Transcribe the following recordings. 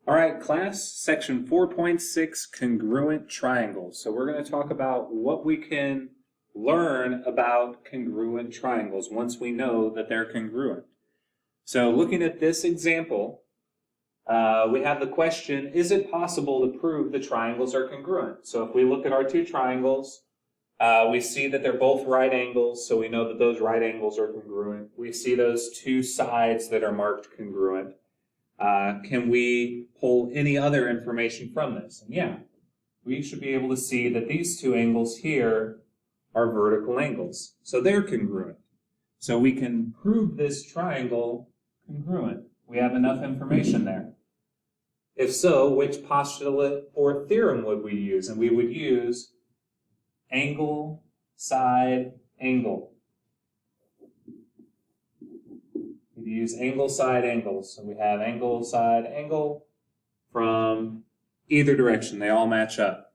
All right, class, section 4.6, congruent triangles. So we're going to talk about what we can learn about congruent triangles once we know that they're congruent. So looking at this example, we have the question, is it possible to prove the triangles are congruent? So if we look at our two triangles, we see that they're both right angles, so we know that those right angles are congruent. We see those two sides that are marked congruent. Can we pull any other information from this? And yeah, we should be able to see that these two angles here are vertical angles. So they're congruent. So we can prove this triangle congruent. We have enough information there. If so, which postulate or theorem would we use? And we would use angle, side, angle. We use angle, side, angle. So we have angle, side, angle from either direction. They all match up.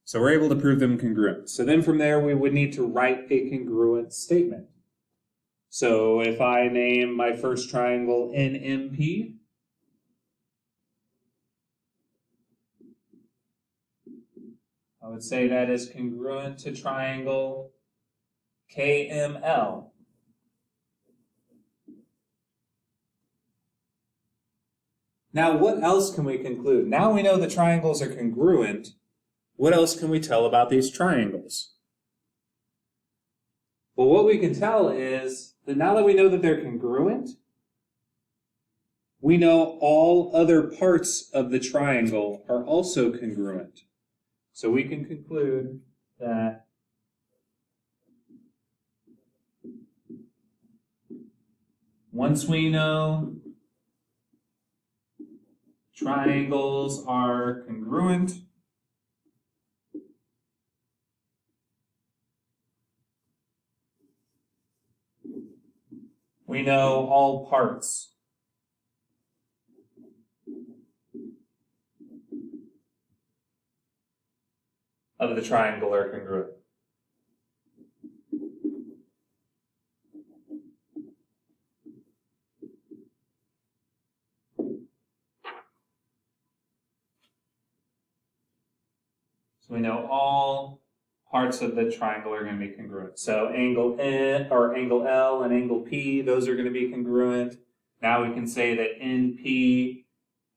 So we're able to prove them congruent. So then from there, we would need to write a congruent statement. So if I name my first triangle NMP, I would say that is congruent to triangle KML. Now, what else can we conclude? Now we know the triangles are congruent. What else can we tell about these triangles? Well, what we can tell is that now that we know that they're congruent, we know all other parts of the triangle are also congruent. So we can conclude that once we know triangles are congruent, we know all parts of the triangle are congruent. So we know all parts of the triangle are going to be congruent. So angle N or angle L and angle P, those are going to be congruent. Now we can say that NP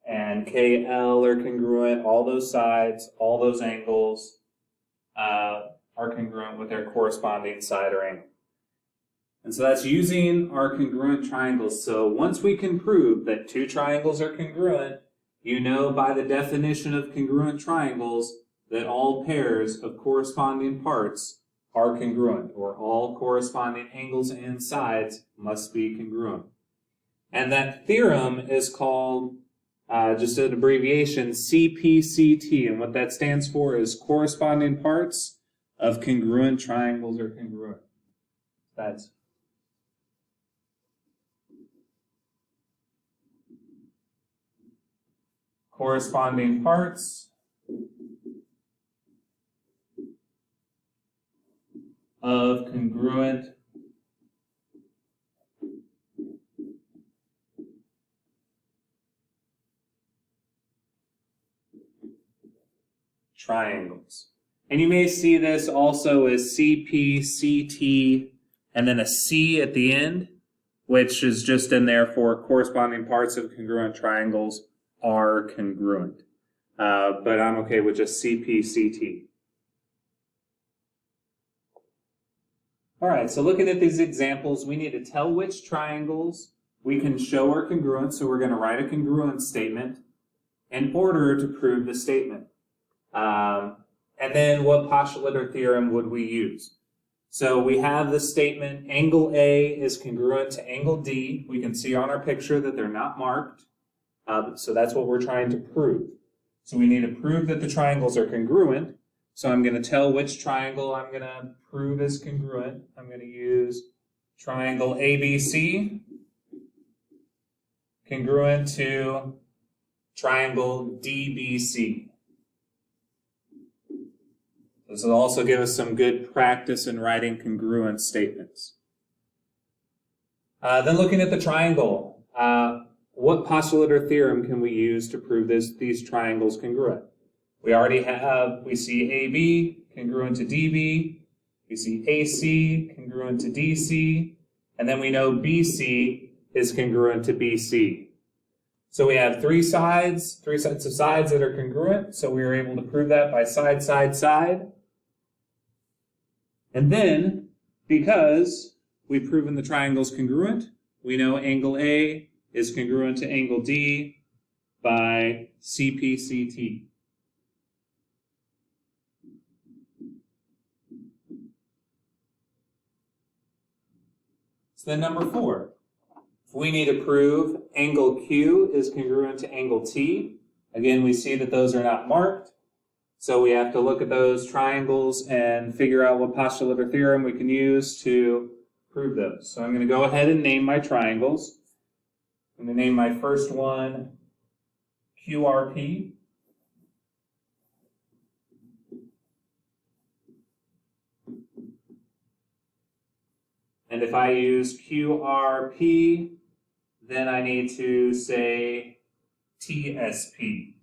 and KL are congruent. All those sides, all those angles are congruent with their corresponding side or angle. And so that's using our congruent triangles. So once we can prove that two triangles are congruent, you know by the definition of congruent triangles that all pairs of corresponding parts are congruent, or all corresponding angles and sides must be congruent. And that theorem is called, just an abbreviation, CPCT, and what that stands for is corresponding parts of congruent triangles are congruent. That's corresponding parts of congruent triangles. And you may see this also as CPCT and then a C at the end, which is just in there for corresponding parts of congruent triangles are congruent. But I'm okay with just CPCT. All right, so looking at these examples, we need to tell which triangles we can show are congruent, so we're going to write a congruent statement in order to prove the statement. And then what postulate or theorem would we use? So we have the statement, angle A is congruent to angle D. We can see on our picture that they're not marked, so that's what we're trying to prove. So we need to prove that the triangles are congruent. So I'm going to tell which triangle I'm going to prove is congruent. I'm going to use triangle ABC congruent to triangle DBC. This will also give us some good practice in writing congruent statements. Then looking at the triangle, what postulate or theorem can we use to prove these triangles congruent? We see AB congruent to DB, we see AC congruent to DC, and then we know BC is congruent to BC. So we have three sets of sides that are congruent, so we were able to prove that by side, side, side. And then, because we've proven the triangle's congruent, we know angle A is congruent to angle D by CPCT. So then number 4. If we need to prove angle Q is congruent to angle T, again, we see that those are not marked. So we have to look at those triangles and figure out what postulate or theorem we can use to prove those. So I'm going to go ahead and name my triangles. I'm going to name my first one QRP. And if I use QRP, then I need to say TSP.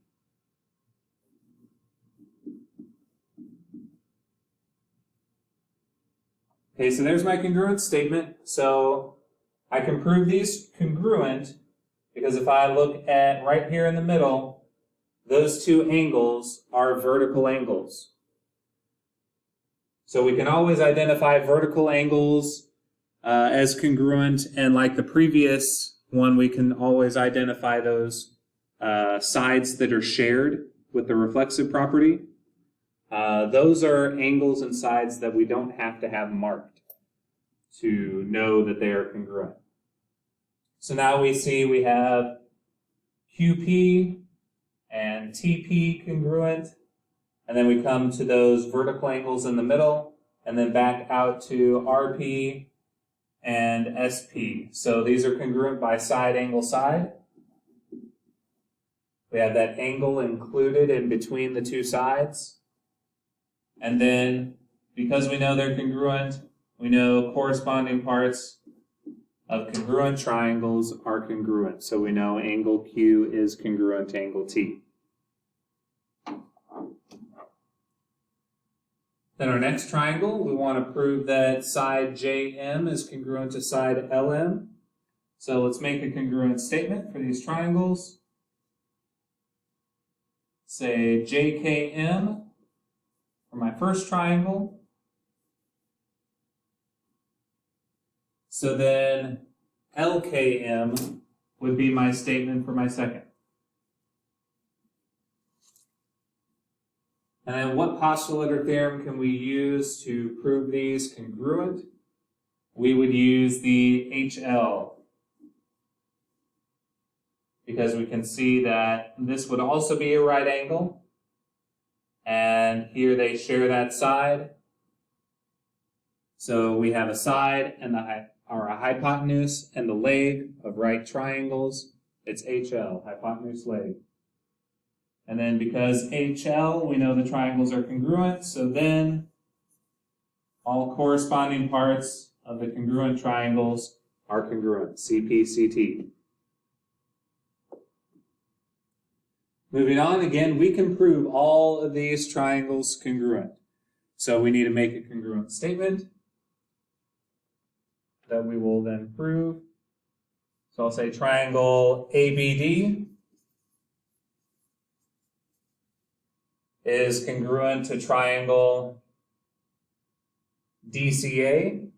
Okay, so there's my congruent statement. So I can prove these congruent because if I look at right here in the middle, those two angles are vertical angles. So we can always identify vertical angles as congruent, and like the previous one, we can always identify those sides that are shared with the reflexive property. Those are angles and sides that we don't have to have marked to know that they are congruent. So now we see we have QP and TP congruent, and then we come to those vertical angles in the middle, and then back out to RP and SP. So these are congruent by side, angle, side. We have that angle included in between the two sides. And then, because we know they're congruent, we know corresponding parts of congruent triangles are congruent. So we know angle Q is congruent to angle T. Then our next triangle, we want to prove that side JM is congruent to side LM. So let's make a congruent statement for these triangles. Say JKM for my first triangle. So then LKM would be my statement for my second. And then what postulate or theorem can we use to prove these congruent? We would use the HL, because we can see that this would also be a right angle, and here they share that side. So we have a side and a hypotenuse and the leg of right triangles. It's HL, hypotenuse, leg. And then because HL, we know the triangles are congruent, so then all corresponding parts of the congruent triangles are congruent, CPCT. Moving on, again, we can prove all of these triangles congruent. So we need to make a congruent statement that we will then prove. So I'll say triangle ABD is congruent to triangle DCA.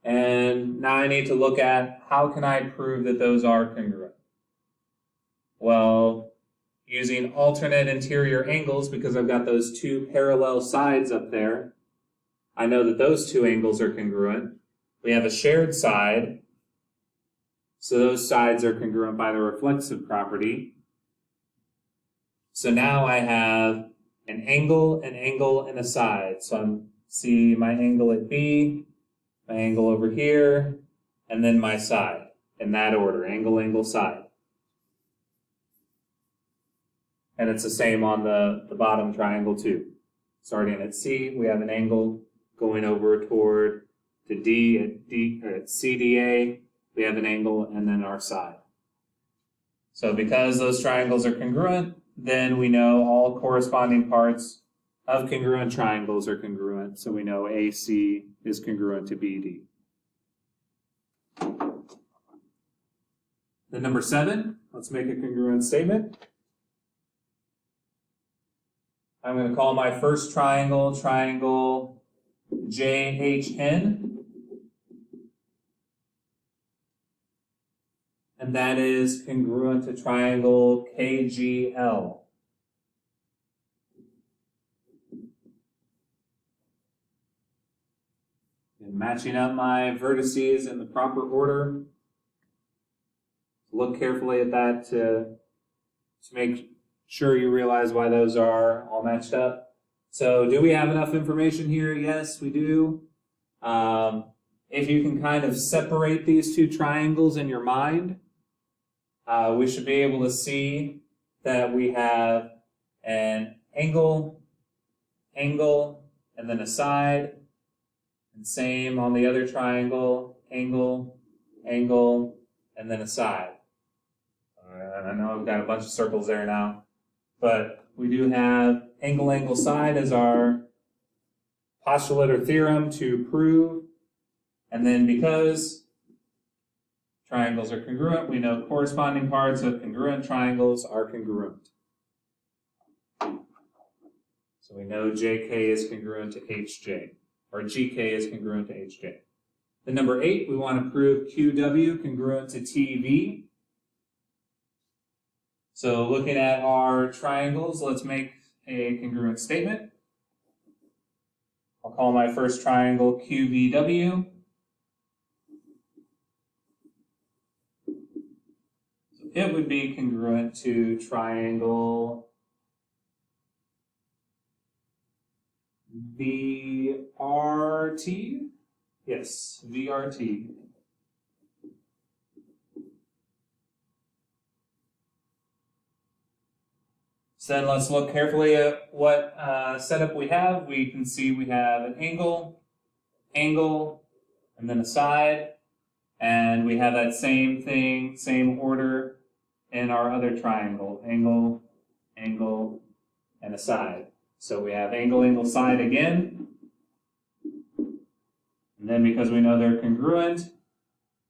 And now I need to look at how can I prove that those are congruent? Well, using alternate interior angles, because I've got those two parallel sides up there, I know that those two angles are congruent. We have a shared side, so those sides are congruent by the reflexive property. So now I have an angle, and a side. So I'm see my angle at B, my angle over here, and then my side in that order, angle, angle, side. And it's the same on the bottom triangle too. Starting at C, we have an angle, going over toward to D at CDA, we have an angle, and then our side. So because those triangles are congruent, then we know all corresponding parts of congruent triangles are congruent. So we know AC is congruent to BD. Then number 7, let's make a congruent statement. I'm going to call my first triangle, triangle JHN. And that is congruent to triangle KGL. And matching up my vertices in the proper order. Look carefully at that to make sure you realize why those are all matched up. So do we have enough information here? Yes, we do. If you can kind of separate these two triangles in your mind, we should be able to see that we have an angle, and then a side. And same on the other triangle, angle, and then a side. I know I've got a bunch of circles there now, but we do have angle, side as our postulate or theorem to prove. And then because triangles are congruent, we know corresponding parts of congruent triangles are congruent. So we know JK is congruent to HJ, or GK is congruent to HJ. Then number 8, we want to prove QW congruent to TV. So looking at our triangles, let's make a congruent statement. I'll call my first triangle QVW. So it would be congruent to triangle VRT. Yes, VRT. So then let's look carefully at what setup we have. We can see we have an angle, and then a side. And we have that same thing, same order in our other triangle, angle, and a side. So we have angle, side again. And then because we know they're congruent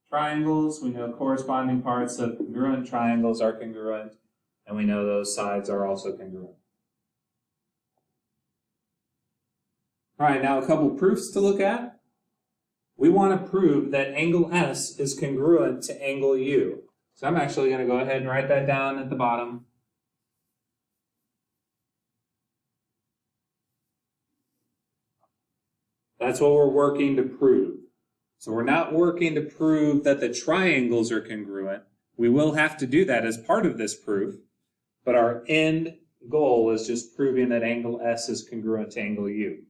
triangles, we know corresponding parts of congruent triangles are congruent. And we know those sides are also congruent. All right, now a couple proofs to look at. We want to prove that angle S is congruent to angle U. So I'm actually going to go ahead and write that down at the bottom. That's what we're working to prove. So we're not working to prove that the triangles are congruent. We will have to do that as part of this proof. But our end goal is just proving that angle S is congruent to angle U.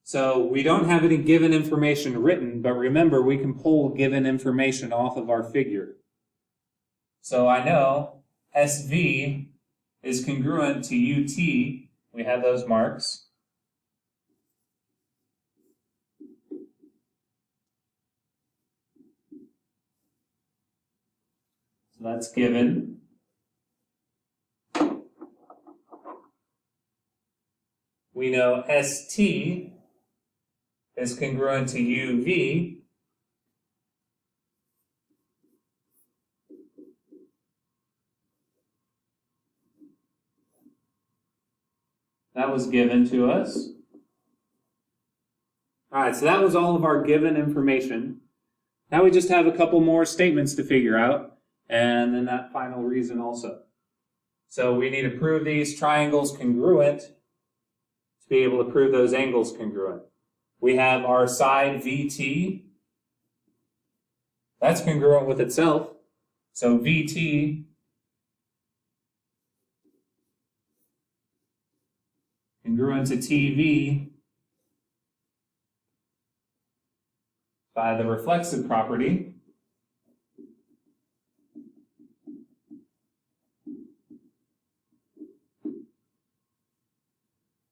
So we don't have any given information written, but remember we can pull given information off of our figure. So I know SV is congruent to UT. We have those marks. So that's given. We know ST is congruent to UV. That was given to us. All right, so that was all of our given information. Now we just have a couple more statements to figure out, and then that final reason also. So we need to prove these triangles congruent to be able to prove those angles congruent. We have our side VT. That's congruent with itself. So VT congruent to TV by the reflexive property.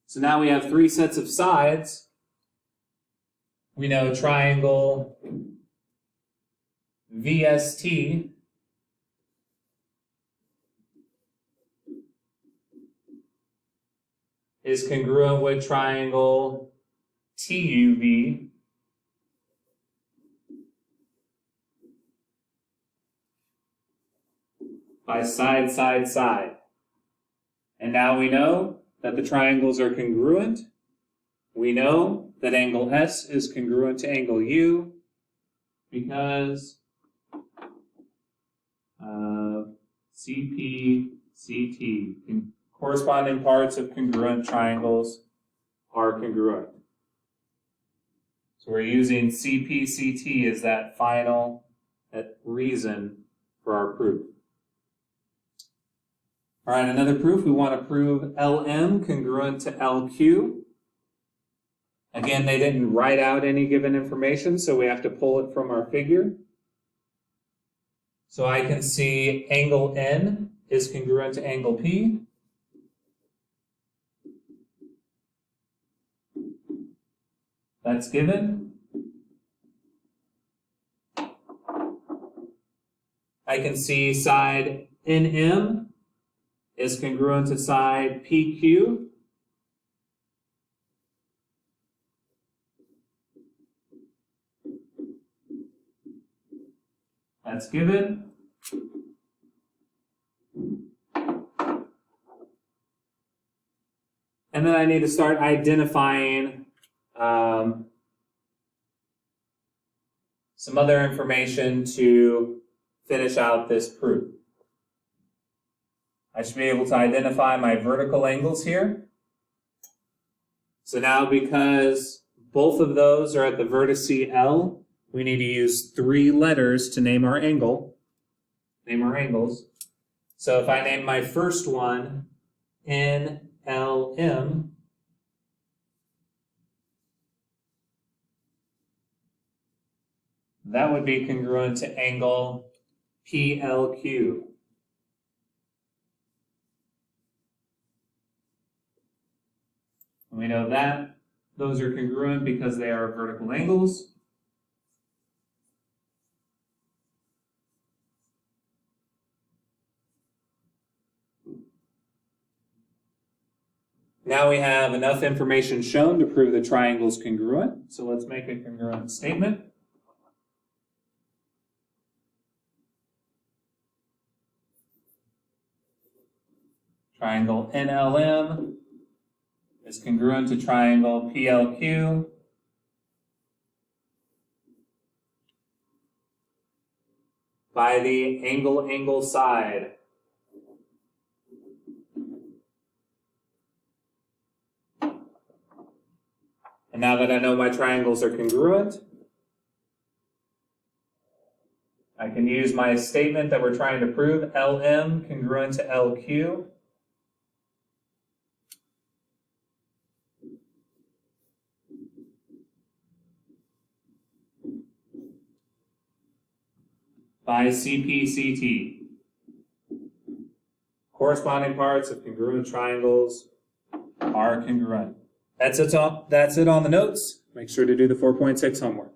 So So now we have three sets of sides. We know triangle VST is congruent with triangle TUV by side, side, side. And now we know that the triangles are congruent. We know that angle S is congruent to angle U because CP, CT, corresponding parts of congruent triangles are congruent. So we're using CP, CT as that final reason for our proof. All right, another proof, we want to prove LM congruent to LQ. Again, they didn't write out any given information, so we have to pull it from our figure. So I can see angle N is congruent to angle P. That's given. I can see side NM is congruent to side PQ. That's given. And then I need to start identifying some other information to finish out this proof. I should be able to identify my vertical angles here. So now because both of those are at the vertex L, we need to use three letters to name our angle. Name our angles. So if I name my first one NLM, that would be congruent to angle PLQ. And we know that those are congruent because they are vertical angles. Now we have enough information shown to prove the triangle is congruent. So let's make a congruent statement. Triangle NLM is congruent to triangle PLQ by the angle side. And now that I know my triangles are congruent, I can use my statement that we're trying to prove, LM congruent to LQ. By CPCT. Corresponding parts of congruent triangles are congruent. That's it on the notes. Make sure to do the 4.6 homework.